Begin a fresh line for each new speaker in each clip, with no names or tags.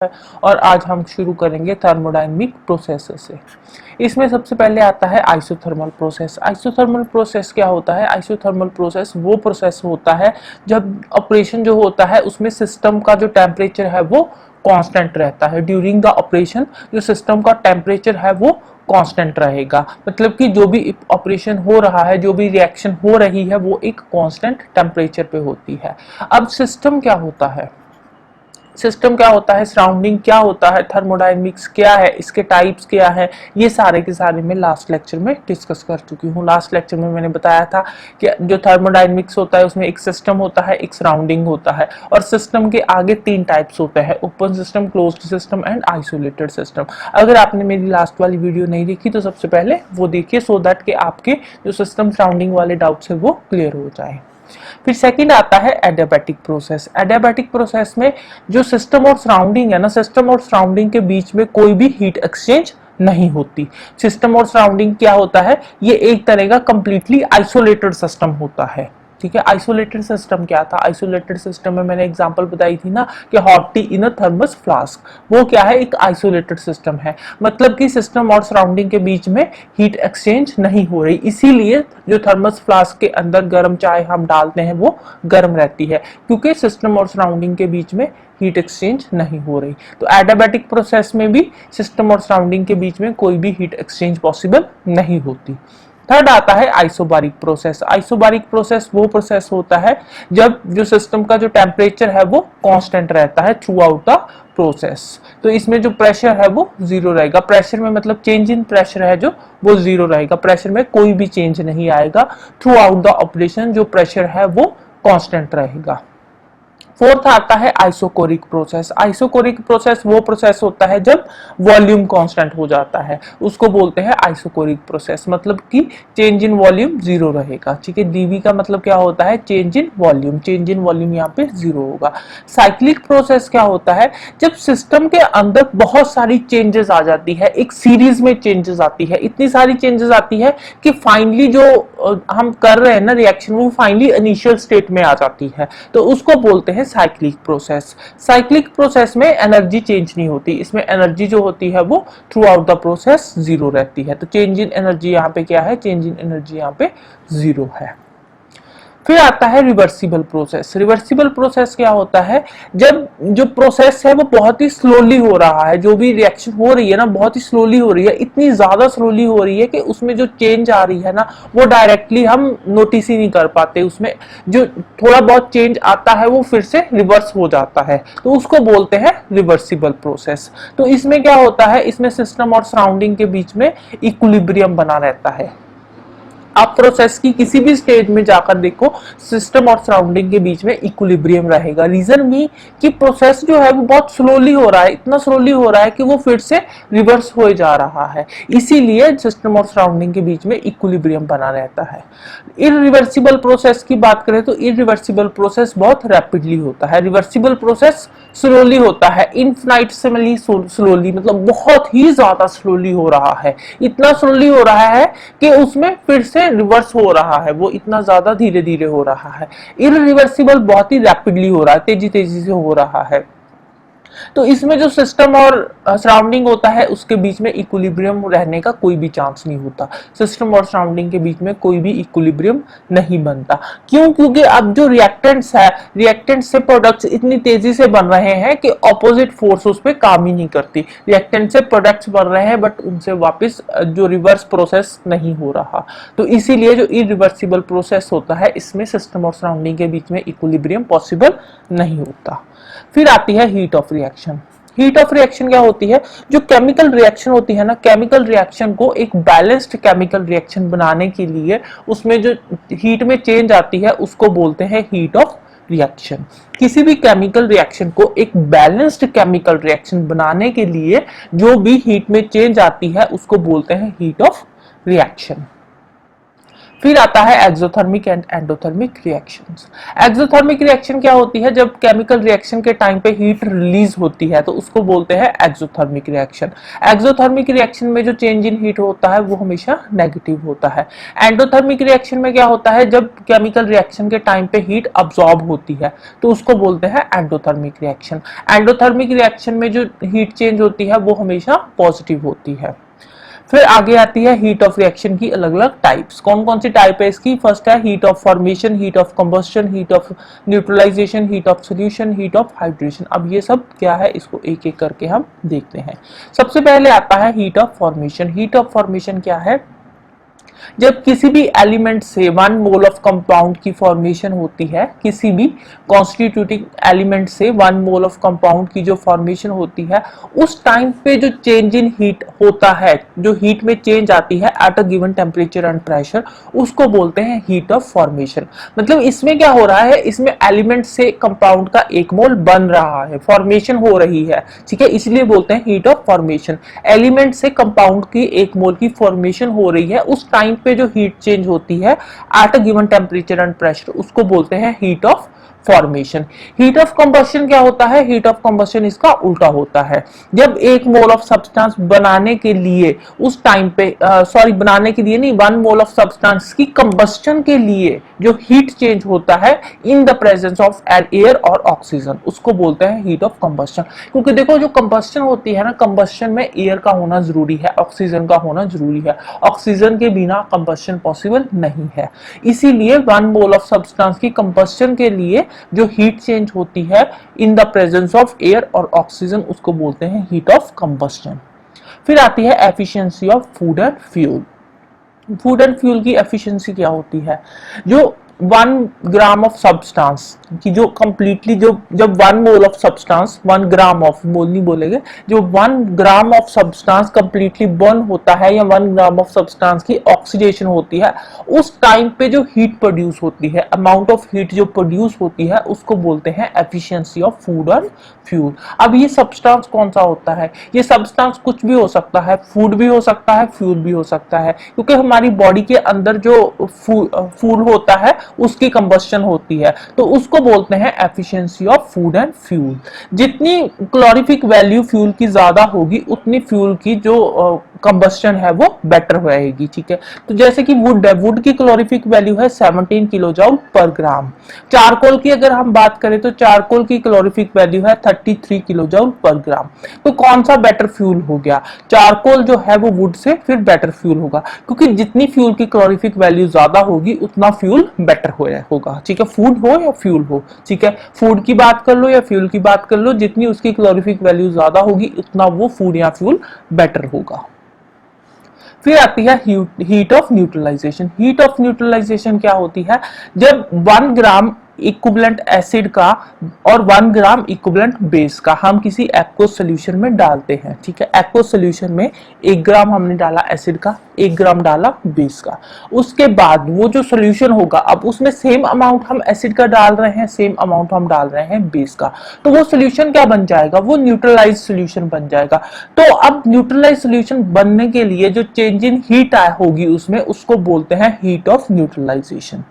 और आज हम शुरू करेंगे थर्मोडायनेमिक प्रोसेस से। इसमें सबसे पहले आता है आइसोथर्मल प्रोसेस। आइसोथर्मल प्रोसेस क्या होता है? आइसोथर्मल प्रोसेस वो प्रोसेस होता है जब ऑपरेशन जो होता है उसमें सिस्टम का जो टेम्परेचर है वो कांस्टेंट रहता है। ड्यूरिंग द ऑपरेशन जो सिस्टम का टेम्परेचर है वो कांस्टेंट रहेगा, मतलब कि जो भी ऑपरेशन हो रहा है, जो भी रिएक्शन हो रही है वो एक कांस्टेंट टेम्परेचर पे होती है। अब सिस्टम क्या होता है? सिस्टम क्या होता है, सराउंडिंग क्या होता है, थर्मोडायनेमिक्स क्या है, इसके टाइप्स क्या है, ये सारे के सारे मैं लास्ट लेक्चर में डिस्कस कर चुकी हूँ। लास्ट लेक्चर में मैंने बताया था कि जो थर्मोडायनेमिक्स होता है उसमें एक सिस्टम होता है, एक सराउंडिंग होता है, और सिस्टम के आगे तीन टाइप्स होते हैं, open system, closed system and isolated system. अगर आपने मेरी लास्ट वाली वीडियो नहीं देखी तो सबसे पहले वो देखिए, सो दैट कि आपके जो सिस्टम सराउंडिंग वाले डाउट्स है वो क्लियर हो जाए। फिर सेकंड आता है एडियाबैटिक प्रोसेस। एडियाबैटिक प्रोसेस में जो सिस्टम और सराउंडिंग है ना, सिस्टम और सराउंडिंग के बीच में कोई भी हीट एक्सचेंज नहीं होती। सिस्टम और सराउंडिंग क्या होता है, ये एक तरह का कंप्लीटली आइसोलेटेड सिस्टम होता है। ठीक है, आइसोलेटेड सिस्टम क्या था? आइसोलेटेड सिस्टम में मैंने एग्जांपल बताई थी ना कि हॉट टी इन अ थर्मस फ्लास्क, वो क्या है? एक आइसोलेटेड सिस्टम है, मतलब कि सिस्टम और सराउंडिंग के बीच में हीट एक्सचेंज नहीं हो रही, इसीलिए जो थर्मस फ्लास्क के अंदर गर्म चाय हम डालते हैं वो गर्म रहती है, क्योंकि सिस्टम और सराउंडिंग के बीच में हीट एक्सचेंज नहीं हो रही। तो एडियाबैटिक प्रोसेस में भी सिस्टम और सराउंडिंग के बीच में कोई भी हीट एक्सचेंज पॉसिबल नहीं होती। थर्ड आता है आइसोबारिक प्रोसेस। आइसोबारिक प्रोसेस वो प्रोसेस होता है जब जो सिस्टम का जो टेम्परेचर है वो कांस्टेंट रहता है थ्रू आउट द प्रोसेस। तो इसमें जो प्रेशर है वो जीरो रहेगा। प्रेशर में मतलब चेंज इन प्रेशर है जो वो जीरो रहेगा, प्रेशर में कोई भी चेंज नहीं आएगा। थ्रू आउट द ऑपरेशन जो प्रेशर है वो कांस्टेंट रहेगा। फोर्थ आता है आइसोकोरिक प्रोसेस। आइसोकोरिक प्रोसेस वो प्रोसेस होता है जब वॉल्यूम कांस्टेंट हो जाता है, उसको बोलते हैं आइसोकोरिक प्रोसेस, मतलब कि चेंज इन वॉल्यूम जीरो रहेगा। ठीक है, डीवी का मतलब क्या होता है? Change in volume, change in volume यहाँ पे जीरो होगा। साइक्लिक प्रोसेस क्या होता है? जब सिस्टम के अंदर बहुत सारी चेंजेस आ जाती है, एक सीरीज में चेंजेस आती है, इतनी सारी चेंजेस आती है कि फाइनली जो हम कर रहे हैं ना रिएक्शन, वो फाइनली इनिशियल स्टेट में आ जाती है, तो उसको बोलते हैं साइक्लिक प्रोसेस। साइक्लिक प्रोसेस में एनर्जी चेंज नहीं होती, इसमें एनर्जी जो होती है वो through out the process zero रहती है। तो चेंज इन एनर्जी यहाँ पे क्या है? चेंज इन एनर्जी यहाँ पे जीरो है। फिर आता है रिवर्सिबल प्रोसेस। रिवर्सिबल प्रोसेस क्या होता है? जब जो प्रोसेस है वो बहुत ही स्लोली हो रहा है, जो भी रिएक्शन हो रही है ना बहुत ही स्लोली हो रही है, इतनी ज्यादा स्लोली हो रही है कि उसमें जो चेंज आ रही है ना वो डायरेक्टली हम नोटिस ही नहीं कर पाते। उसमें जो थोड़ा बहुत चेंज आता है वो फिर से रिवर्स हो जाता है, तो उसको बोलते हैं रिवर्सिबल प्रोसेस। तो इसमें क्या होता है? इसमें सिस्टम और सराउंडिंग के बीच में इक्विलिब्रियम बना रहता है। आप प्रोसेस की किसी भी स्टेज में जाकर देखो, सिस्टम और सराउंडिंग के बीच में इक्विलिब्रियम रहेगा। रीजन भी कि प्रोसेस जो है वो बहुत स्लोली हो रहा है, इतना स्लोली हो रहा है कि वो फिर से रिवर्स हो जा रहा है, इसीलिए सिस्टम और सराउंडिंग के बीच में इक्विलिब्रियम बना रहता है। इरिवर्सिबल प्रोसेस की बात करें तो इरिवर्सिबल प्रोसेस बहुत रैपिडली होता है। रिवर्सिबल प्रोसेस स्लोली होता है, इनफाइनाइटली स्लोली, मतलब बहुत ही ज्यादा स्लोली हो रहा है, इतना स्लोली हो रहा है कि उसमें फिर से रिवर्स हो रहा है, वो इतना ज्यादा धीरे धीरे हो रहा है। इरिवर्सिबल बहुत ही रैपिडली हो रहा है, तेजी तेजी से हो रहा है। तो इसमें जो सिस्टम और सराउंडिंग होता है उसके बीच में इक्विलिब्रियम रहने का कोई भी चांस नहीं होता। सिस्टम और सराउंडिंग के बीच में कोई भी इक्विलिब्रियम नहीं बनता। क्यों? क्योंकि अब जो रिएक्टेंट्स है, रिएक्टेंट से प्रोडक्ट्स इतनी तेजी से बन रहे हैं कि ऑपोजिट फोर्स उस पर काम ही नहीं करती। रिएक्टेंट से प्रोडक्ट्स बन रहे हैं बट उनसे वापस जो रिवर्स प्रोसेस नहीं हो रहा, तो इसीलिए जो इरिवर्सिबल प्रोसेस होता है इसमें सिस्टम और सराउंडिंग के बीच में इक्विलिब्रियम पॉसिबल नहीं होता। फिर आती है heat of reaction. Heat of reaction क्या होती है? जो केमिकल रिएक्शन होती है ना, केमिकल रिएक्शन को एक बैलेंस्ड केमिकल रिएक्शन बनाने के लिए उसमें जो हीट में चेंज आती है उसको बोलते हैं हीट ऑफ रिएक्शन। किसी भी केमिकल रिएक्शन को एक बैलेंस्ड केमिकल रिएक्शन बनाने के लिए जो भी हीट में चेंज आती है उसको बोलते हैं हीट ऑफ रिएक्शन। फिर आता है exothermic and endothermic reactions. Exothermic reaction क्या होती है? जब केमिकल रिएक्शन के टाइम पे हीट रिलीज होती है तो उसको बोलते हैं एक्सोथर्मिक रिएक्शन। एक्सोथर्मिक रिएक्शन में जो चेंज इन हीट होता है वो हमेशा नेगेटिव होता है। एंडोथर्मिक रिएक्शन में क्या होता है? जब केमिकल रिएक्शन के टाइम पे हीट अब्सॉर्ब होती है तो उसको बोलते हैं एंडोथर्मिक रिएक्शन। एंडोथर्मिक रिएक्शन में जो हीट चेंज होती है वो हमेशा पॉजिटिव होती है। फिर आगे आती है हीट ऑफ रिएक्शन की अलग अलग टाइप्स। कौन कौन सी टाइप है इसकी? फर्स्ट है heat of formation, heat of combustion, heat of neutralization, heat of solution, heat of hydration. अब ये सब क्या है इसको एक एक करके हम देखते हैं। सबसे पहले आता है heat of formation. Heat of formation क्या है? जब किसी भी एलिमेंट से 1 मोल ऑफ कंपाउंड की फॉर्मेशन होती है, किसी भी कॉन्स्टिट्यूटिंग एलिमेंट से 1 मोल ऑफ कंपाउंड की जो फॉर्मेशन होती है, उस टाइम पे जो चेंज इन हीट होता है, जो हीट में चेंज आती है at a given temperature and pressure, उसको बोलते हैं हीट ऑफ फॉर्मेशन। मतलब इसमें क्या हो रहा है? इसमें एलिमेंट से कंपाउंड का 1 मोल बन रहा है, फॉर्मेशन हो रही है, ठीक है, इसलिए बोलते हैं हीट ऑफ फॉर्मेशन। एलिमेंट से कंपाउंड की 1 मोल की फॉर्मेशन हो रही है, उस टाइम पे जो हीट चेंज होती है at a given temperature and pressure, उसको बोलते हैं heat of formation. Heat of combustion क्या होता है? हीट ऑफ कंबस्शन इसका उल्टा होता है। जब 1 मोल ऑफ सब्सटेंस बनाने के लिए उस टाइम पे बनाने के लिए नहीं, 1 मोल ऑफ सब्सटेंस की कंबस्शन के लिए जो हीट चेंज होता है in the presence of air और ऑक्सीजन, उसको बोलते हैं हीट ऑफ कंबस्शन। क्योंकि देखो जो कंबस्शन होती है ना, कंबस्शन में एयर का होना जरूरी है, ऑक्सीजन का होना जरूरी है। ऑक्सीजन के बिना कंबस्शन पॉसिबल नहीं है। इसीलिए 1 मोल ऑफ सब्सटेंस की कंबस्शन के लिए जो हीट चेंज होती है in the presence of air और ऑक्सीजन, उसको बोलते हैं हीट ऑफ कंबस्शन। फिर आती है efficiency of food and fuel. Food and fuel की एफिशिएंसी क्या होती है? जो 1 ग्राम ऑफ सब्सटेंस की जो कंप्लीटली जब 1 mole of substance, 1 gram of, mole नहीं बोलेंगे, जो 1 gram of substance completely burn होता है या 1 ग्राम ऑफ सब्सटेंस की ऑक्सीडेशन होती है, उस टाइम पे जो हीट प्रोड्यूस होती है, अमाउंट ऑफ हीट जो प्रोड्यूस होती है, उसको बोलते हैं efficiency of food and fuel. अब ये सब्सटेंस कौन सा होता है? ये सब्सटेंस कुछ भी हो सकता है, फूड भी हो सकता है, फ्यूल भी हो सकता है, क्योंकि हमारी बॉडी के अंदर जो फूड होता है उसकी कंबस्शन होती है, तो उसको बोलते हैं efficiency of food and fuel. जितनी क्लोरिफिक वैल्यू फ्यूल की ज्यादा होगी, उतनी फ्यूल की जो कंबस्शन है वो बेटर रहेगी, ठीक है। तो जैसे कि वुड है, वुड की क्लोरिफिक वैल्यू है 17 किलो जूल पर ग्राम। चारकोल की अगर हम बात करें तो चारकोल की क्लोरिफिक वैल्यू है 33 किलो जूल पर ग्राम। तो कौन सा बेटर फ्यूल हो गया? चारकोल जो है वो वुड से फिर बेटर फ्यूल होगा, क्योंकि जितनी फ्यूल की क्लोरिफिक वैल्यू ज्यादा होगी उतना फ्यूल बेटर होगा, ठीक है। फूड हो या फ्यूल हो, ठीक है, फूड की बात कर लो या फ्यूल की बात कर लो, जितनी उसकी क्लोरिफिक वैल्यू ज्यादा होगी उतना वो फूड या फ्यूल बेटर होगा। फिर आती है heat of neutralization. Heat of neutralization क्या होती है? जब 1 ग्राम इक्विवेलेंट एसिड का और 1 ग्राम इक्विवेलेंट बेस का हम किसी एक्वस सॉल्यूशन में डालते हैं, ठीक है। एक्वस सॉल्यूशन में 1 ग्राम हमने डाला एसिड का, 1 ग्राम डाला बेस का, उसके बाद वो जो सॉल्यूशन होगा, अब उसमें सेम अमाउंट हम एसिड का डाल रहे हैं, सेम अमाउंट हम डाल रहे हैं बेस का, तो वो सॉल्यूशन क्या बन जाएगा? वो न्यूट्रलाइज सॉल्यूशन बन जाएगा। तो अब न्यूट्रलाइज सॉल्यूशन बनने के लिए जो चेंज इन हीट होगी उसमें, उसको बोलते हैं हीट ऑफ न्यूट्रलाइजेशन।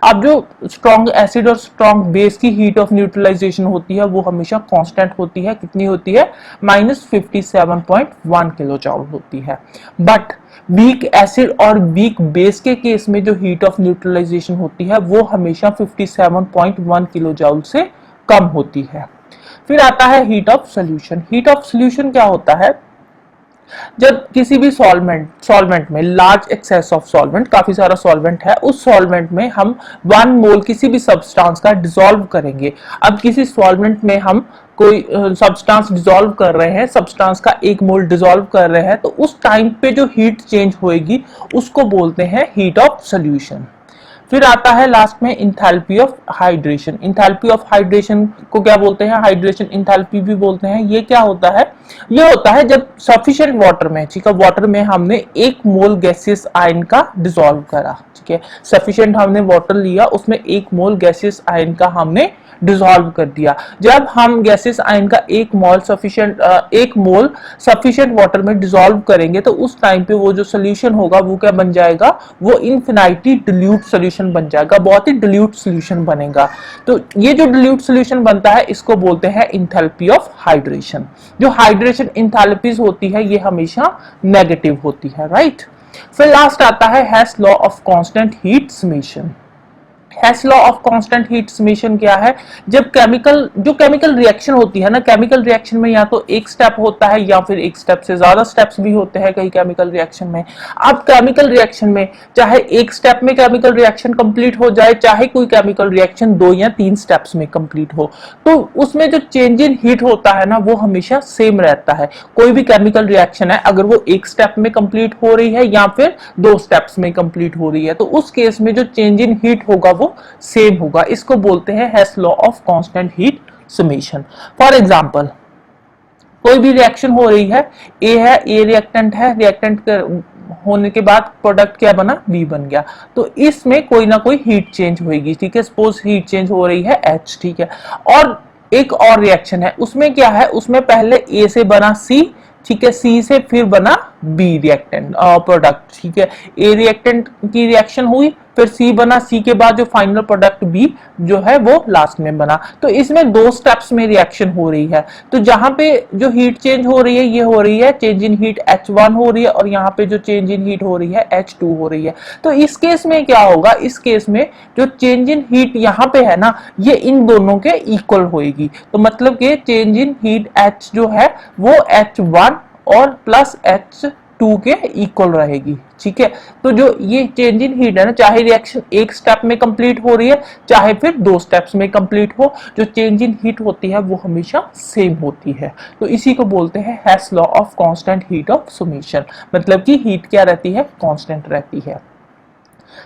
अब जो स्ट्रॉन्ग एसिड और स्ट्रॉन्ग बेस की हीट ऑफ न्यूट्रलाइजेशन होती है वो हमेशा कांस्टेंट होती है। कितनी होती है? -57.1 किलो जूल होती है। बट वीक एसिड और वीक बेस के केस में जो हीट ऑफ न्यूट्रलाइजेशन होती है वो हमेशा 57.1 किलो जूल से कम होती है। फिर आता है heat of solution. Heat of solution क्या होता है? जब किसी भी सॉल्वेंट में लार्ज एक्सेस ऑफ सॉल्वेंट, काफी सारा सॉल्वेंट है, उस सॉल्वेंट में हम 1 मोल किसी भी सब्सटेंस का डिसॉल्व करेंगे। अब किसी सॉल्वेंट में हम कोई सब्सटेंस डिसॉल्व कर रहे हैं, सब्सटेंस का 1 मोल डिसॉल्व कर रहे हैं, तो उस टाइम पे जो हीट चेंज होएगी उसको बोलते हैं हीट ऑफ सॉल्यूशन। फिर आता है लास्ट में enthalpy of hydration. Enthalpy of hydration को क्या बोलते हैं? हाइड्रेशन इंथैल्पी भी बोलते हैं। ये क्या होता है? ये होता है जब सफिशिएंट वाटर में, ठीक है, वाटर में हमने 1 मोल गैसियस आयन का डिसॉल्व करा, ठीक है, सफिशिएंट हमने वाटर लिया, उसमें 1 मोल गैसियस आयन का हमने डिसॉल्व कर दिया। जब हम गैसियस आयन का 1 मोल सफिशिएंट वाटर में डिसॉल्व करेंगे तो उस टाइम पे वो जो सोल्यूशन होगा वो क्या बन जाएगा, वो इनफिनिटी डिल्यूट सोल्यूशन बन जाएगा, बहुत ही डिल्यूट सोल्यूशन बनेगा। तो ये जो डिल्यूट सोल्यूशन बनता है इसको बोलते हैं इंथैल्पी ऑफ हाइड्रेशन। जो हाइड्रेशन इंथैल्पीज होती है ये हमेशा नेगेटिव होती है, राइट। फिर लास्ट आता है Hess law of constant heat summation. Hess law of constant heat summation क्या है, जब केमिकल रिएक्शन होती है ना, केमिकल रिएक्शन में या तो एक स्टेप होता है या फिर एक स्टेप से ज्यादा स्टेप्स भी होते हैं कई केमिकल रिएक्शन में। अब केमिकल रिएक्शन में चाहे एक स्टेप में केमिकल रिएक्शन कंप्लीट हो जाए, चाहे कोई केमिकल रिएक्शन 2 या 3 स्टेप्स में कंप्लीट हो, तो उसमें जो चेंज इन हीट होता है ना वो हमेशा सेम रहता है। कोई भी केमिकल रिएक्शन है अगर वो एक स्टेप में कंप्लीट हो रही है या फिर 2 स्टेप्स में कंप्लीट हो रही है, तो उस केस में जो चेंज इन हीट होगा वो सेम होगा। इसको बोलते हैं Hess law of constant heat summation. For example कोई भी रिएक्शन हो रही है, ए है, ए रिएक्टेंट है, रिएक्टेंट होने के बाद प्रोडक्ट क्या बना, बी बन गया, तो इसमें कोई ना कोई हीट चेंज होगी, ठीक है, सपोज हीट चेंज हो रही है एच, ठीक है। और एक और रिएक्शन है, उसमें क्या है, उसमें पहले ए से बना सी, ठीक है, सी से फिर बना बी रिएक्टेंट प्रोडक्ट, ठीक है, ए रिएक्टेंट की रिएक्शन हुई, फिर सी बना, सी के बाद जो फाइनल प्रोडक्ट बी जो है वो लास्ट में बना। तो इसमें 2 स्टेप्स में रिएक्शन हो रही है। तो जहां पे जो हीट चेंज हो रही है ये हो रही है चेंज इन हीट H1 हो रही है, और यहाँ पे जो चेंज इन हीट हो रही है H2 हो रही है। तो इस केस में क्या होगा, इस केस में जो चेंज इन हीट यहाँ पे है ना ये इन दोनों के इक्वल होगी। तो मतलब कि चेंज इन हीट H जो है वो H1 और प्लस H2 के इक्वल रहेगी, ठीक है। तो जो ये चेंज इन हीट है ना, चाहे रिएक्शन एक स्टेप में कंप्लीट हो रही है चाहे फिर 2 स्टेप्स में कंप्लीट हो, जो चेंज इन हीट होती है वो हमेशा सेम होती है। तो इसी को बोलते हैं Hess law of constant heat of summation, मतलब कि हीट क्या रहती है, कांस्टेंट रहती है।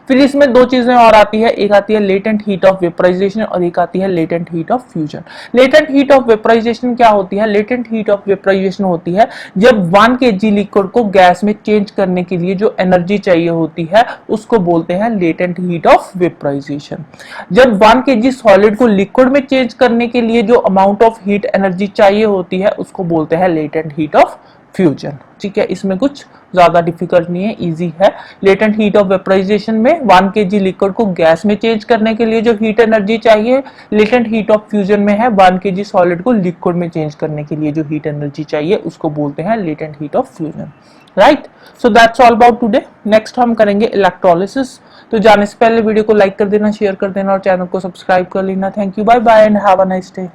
फिर इसमें 2 चीजें और आती है, एक आती है लेटेंट हीट ऑफ वेपराइजेशन और एक आती है latent heat of fusion. Latent heat of vaporization क्या होती है, लेटेंट हीट ऑफ वेपराइजेशन होती है जब 1 kg लिक्विड को गैस में चेंज करने के लिए जो एनर्जी चाहिए होती है उसको बोलते हैं लेटेंट हीट ऑफ वेपराइजेशन। जब 1 kg सॉलिड को लिक्विड में चेंज करने के लिए जो अमाउंट ऑफ हीट एनर्जी चाहिए होती है उसको बोलते हैं लेटेंट हीट ऑफ फ्यूजन, ठीक है। इसमें कुछ ज्यादा डिफिकल्ट नहीं है, इजी है। लेटेंट हीट ऑफ वेपराइजेशन में 1 kg लिक्विड को गैस में चेंज करने के लिए जो हीट एनर्जी चाहिए, लेटेंट हीट ऑफ फ्यूजन में है 1 kg सॉलिड को लिक्विड में चेंज करने के लिए जो हीट एनर्जी चाहिए उसको बोलते हैं latent heat of fusion, right. So that's all about today. Next हम करेंगे इलेक्ट्रोलिसिस। तो जाने से पहले वीडियो को लाइक कर देना, शेयर कर देना और चैनल को सब्सक्राइब कर लेना। Thank you, bye bye and have a nice day.